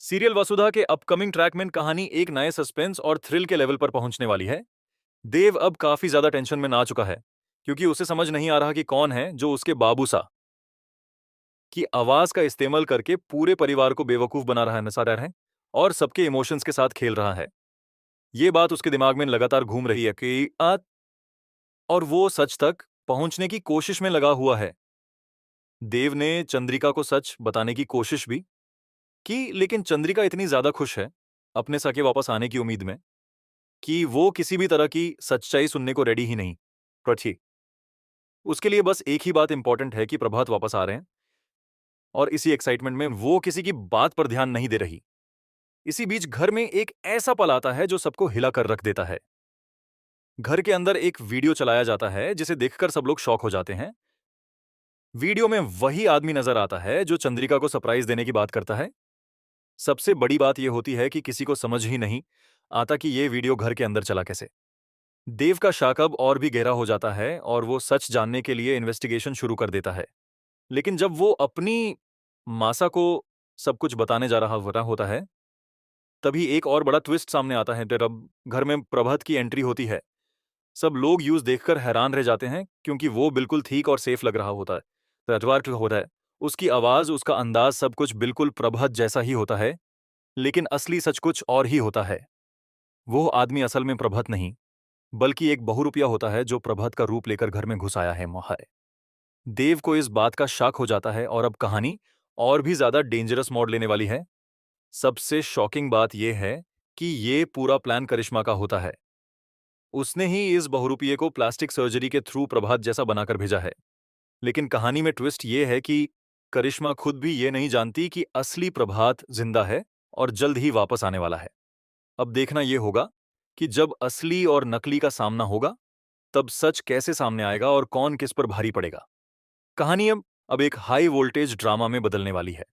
Serial वसुधा के upcoming track में कहानी एक नए सस्पेंस और थ्रिल के लेवल पर पहुंचने वाली है। देव अब काफी ज्यादा टेंशन में ना चुका है, क्योंकि उसे समझ नहीं आ रहा कि कौन है जो उसके बाबू सा की आवाज का इस्तेमाल करके पूरे परिवार को बेवकूफ बना रहा है, नशा रहा है और सबके इमोशंस के साथ खेल रहा है। ये बात उसके दिमाग में लगातार घूम रही है कि और वो सच तक पहुंचने की कोशिश में लगा हुआ है। देव ने चंद्रिका को सच बताने की कोशिश भी की, लेकिन चंद्रिका इतनी ज्यादा खुश है अपने सके वापस आने की उम्मीद में कि वो किसी भी तरह की सच्चाई सुनने को रेडी ही नहीं थी। उसके लिए बस एक ही बात इंपॉर्टेंट है कि प्रभात वापस आ रहे हैं, और इसी एक्साइटमेंट में वो किसी की बात पर ध्यान नहीं दे रही। इसी बीच घर में एक ऐसा पल आता है जो सबको हिला कर रख देता है। घर के अंदर एक वीडियो चलाया जाता है जिसे देखकर सब लोग शॉक हो जाते हैं। वीडियो में वही आदमी नजर आता है जो चंद्रिका को सरप्राइज देने की बात करता है। सबसे बड़ी बात यह होती है कि किसी को समझ ही नहीं आता कि यह वीडियो घर के अंदर चला कैसे। देव का शक अब और भी गहरा हो जाता है और वो सच जानने के लिए इन्वेस्टिगेशन शुरू कर देता है। लेकिन जब वो अपनी मासा को सब कुछ बताने जा रहा होता है, तभी एक और बड़ा ट्विस्ट सामने आता है। तब घर में प्रभात की एंट्री होती है। सब लोग यूज देखकर हैरान रह जाते हैं, क्योंकि वो बिल्कुल ठीक और सेफ लग रहा होता है। रजवार जो होता है, उसकी आवाज, उसका अंदाज, सब कुछ बिल्कुल प्रभात जैसा ही होता है। लेकिन असली सच कुछ और ही होता है। वो आदमी असल में प्रभात नहीं, बल्कि एक बहुरूपिया होता है जो प्रभात का रूप लेकर घर में घुस आया है। मोहर देव को इस बात का शक हो जाता है और अब कहानी और भी ज्यादा डेंजरस मोड़ लेने वाली है। सबसे शॉकिंग बात यह है कि ये पूरा प्लान करिश्मा का होता है। उसने ही इस बहुरूपिये को प्लास्टिक सर्जरी के थ्रू प्रभात जैसा बनाकर भेजा है। लेकिन कहानी में ट्विस्ट ये है कि करिश्मा खुद भी ये नहीं जानती कि असली प्रभात जिंदा है और जल्द ही वापस आने वाला है। अब देखना यह होगा कि जब असली और नकली का सामना होगा, तब सच कैसे सामने आएगा और कौन किस पर भारी पड़ेगा। कहानी अब एक हाई वोल्टेज ड्रामा में बदलने वाली है।